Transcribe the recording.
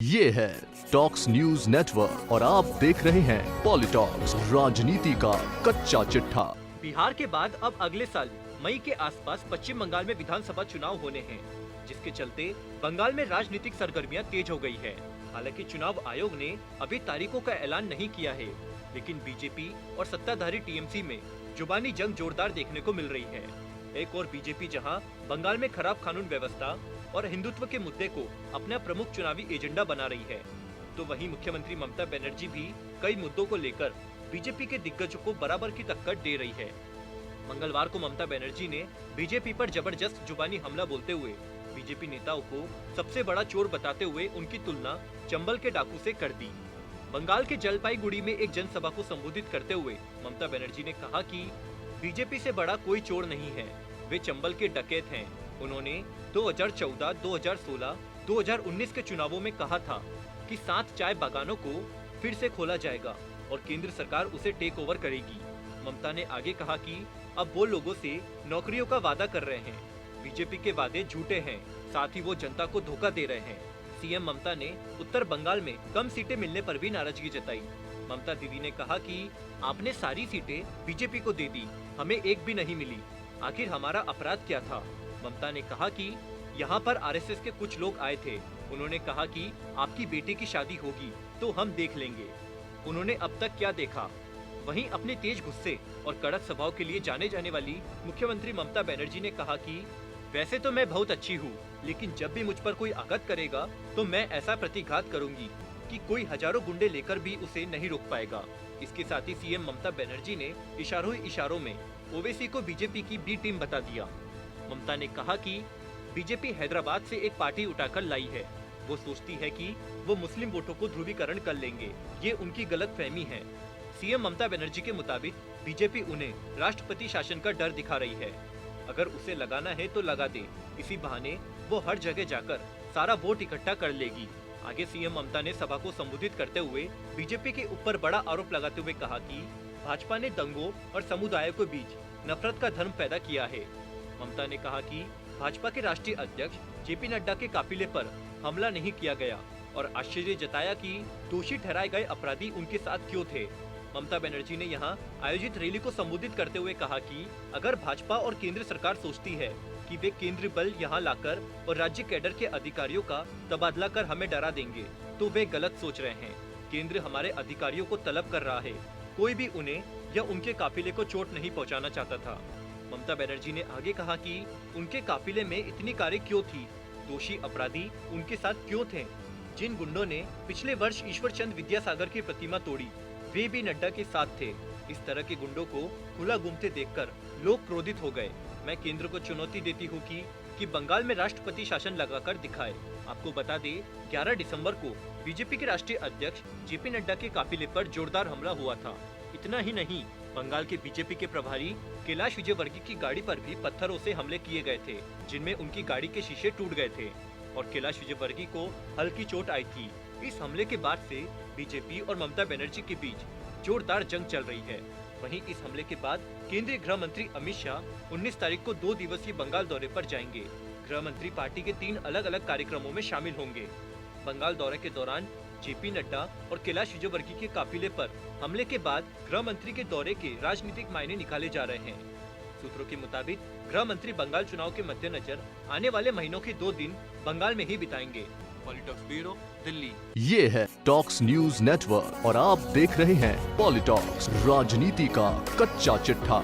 ये है talks news network और आप देख रहे हैं पॉलिटॉक्स, राजनीति का कच्चा चिट्ठा। बिहार के बाद अब अगले साल मई के आसपास पश्चिम बंगाल में विधानसभा चुनाव होने हैं, जिसके चलते बंगाल में राजनीतिक सरगर्मियां तेज हो गई है। हालांकि चुनाव आयोग ने अभी तारीखों का ऐलान नहीं किया है, लेकिन बीजेपी और सत्ताधारी टीएमसी में जुबानी जंग जोरदार देखने को मिल रही है। एक और बीजेपी जहां बंगाल में खराब कानून व्यवस्था और हिंदुत्व के मुद्दे को अपना प्रमुख चुनावी एजेंडा बना रही है, तो वहीं मुख्यमंत्री ममता बनर्जी भी कई मुद्दों को लेकर बीजेपी के दिग्गजों को बराबर की टक्कर दे रही है। मंगलवार को ममता बनर्जी ने बीजेपी पर जबरदस्त जुबानी हमला बोलते हुए बीजेपी नेताओं को सबसे बड़ा चोर बताते हुए उनकी तुलना चंबल के डाकू से कर दी। बंगाल के जलपाईगुड़ी में एक जनसभा को संबोधित करते हुए ममता बनर्जी ने कहा कि बीजेपी से बड़ा कोई चोर नहीं है, वे चंबल के डकैत हैं। उन्होंने 2014, 2016, 2019 के चुनावों में कहा था कि 7 चाय बागानों को फिर से खोला जाएगा और केंद्र सरकार उसे टेक ओवर करेगी। ममता ने आगे कहा कि अब वो लोगों से नौकरियों का वादा कर रहे हैं, बीजेपी के वादे झूठे हैं, साथ ही वो जनता को धोखा दे रहे हैं। सीएम ममता ने उत्तर बंगाल में कम सीटें मिलने पर भी नाराजगी जताई। ममता दीदी ने कहा कि आपने सारी सीटें बीजेपी को दे दी, हमें एक भी नहीं मिली, आखिर हमारा अपराध क्या था। ममता ने कहा कि यहाँ पर आरएसएस के कुछ लोग आए थे, उन्होंने कहा कि आपकी बेटी की शादी होगी तो हम देख लेंगे। उन्होंने अब तक क्या देखा। वहीं अपने तेज गुस्से और कड़क स्वभाव के लिए जाने जाने वाली मुख्यमंत्री ममता बनर्जी ने कहा कि वैसे तो मैं बहुत अच्छी हूँ, लेकिन जब भी मुझ पर कोई आघात करेगा तो मैं ऐसा प्रतिघात करूंगी कि कोई हजारों गुंडे लेकर भी उसे नहीं रोक पाएगा। इसके साथ ही सीएम ममता बनर्जी ने इशारों ही इशारों में ओवैसी को बीजेपी की बी टीम बता दिया। ममता ने कहा कि बीजेपी हैदराबाद से एक पार्टी उठाकर लाई है, वो सोचती है कि वो मुस्लिम वोटों को ध्रुवीकरण कर लेंगे, ये उनकी गलतफहमी है। सीएम ममता बनर्जी के मुताबिक बीजेपी उन्हें राष्ट्रपति शासन का डर दिखा रही है, अगर उसे लगाना है तो लगा दे, इसी बहाने वो हर जगह जाकर सारा वोट इकट्ठा कर लेगी। आगे सीएम ममता ने सभा को संबोधित करते हुए बीजेपी के ऊपर बड़ा आरोप लगाते हुए कहा कि भाजपा ने दंगों और समुदायों के बीच नफरत का धर्म पैदा किया है। ममता ने कहा कि भाजपा के राष्ट्रीय अध्यक्ष जेपी नड्डा के काफिले पर हमला नहीं किया गया और आश्चर्य जताया कि दोषी ठहराए गए अपराधी उनके साथ क्यों थे। ममता बनर्जी ने यहां आयोजित रैली को संबोधित करते हुए कहा कि अगर भाजपा और केंद्र सरकार सोचती है कि वे केंद्रीय बल यहां लाकर और राज्य कैडर के अधिकारियों का तबादला कर हमें डरा देंगे, तो वे गलत सोच रहे हैं। केंद्र हमारे अधिकारियों को तलब कर रहा है, कोई भी उन्हें या उनके काफिले को चोट नहीं पहुंचाना चाहता था। ममता बनर्जी ने आगे कहा कि उनके काफिले में इतनी कारें क्यों थी, दोषी अपराधी उनके साथ क्यों थे। जिन गुंडों ने पिछले वर्ष ईश्वर चंद विद्यासागर की प्रतिमा तोड़ी, वे भी नड्डा के साथ थे। इस तरह के गुंडों को खुला घूमते देखकर लोग क्रोधित हो गए। मैं केंद्र को चुनौती देती हूँ कि बंगाल में राष्ट्रपति शासन लगाकर दिखाए। आपको बता दें, 11 दिसंबर को बीजेपी के राष्ट्रीय अध्यक्ष जेपी नड्डा के काफिले पर जोरदार हमला हुआ था। इतना ही नहीं, बंगाल के बीजेपी के प्रभारी कैलाश विजयवर्गीय की गाड़ी पर भी पत्थरों से हमले किए गए थे, जिनमें उनकी गाड़ी के शीशे टूट गए थे और कैलाश विजयवर्गीय को हल्की चोट आई थी। इस हमले के बाद से बीजेपी और ममता बनर्जी के बीच जोरदार जंग चल रही है। वहीं इस हमले के बाद केंद्रीय गृह मंत्री अमित शाह 19 तारीख को 2 दिवसीय बंगाल दौरे पर जाएंगे। गृह मंत्री पार्टी के 3 अलग अलग कार्यक्रमों में शामिल होंगे। बंगाल दौरे के दौरान जेपी नड्डा और कैलाश विजयवर्गीय के काफिले पर हमले के बाद गृह मंत्री के दौरे के राजनीतिक मायने निकाले जा रहे हैं। सूत्रों के मुताबिक गृह मंत्री बंगाल चुनाव के मद्देनजर आने वाले महीनों के 2 दिन बंगाल में ही बिताएंगे। पॉलिटॉक्स ब्यूरो, दिल्ली। ये है टॉक्स न्यूज नेटवर्क और आप देख रहे हैं पॉलिटॉक्स, राजनीति का कच्चा चिट्ठा।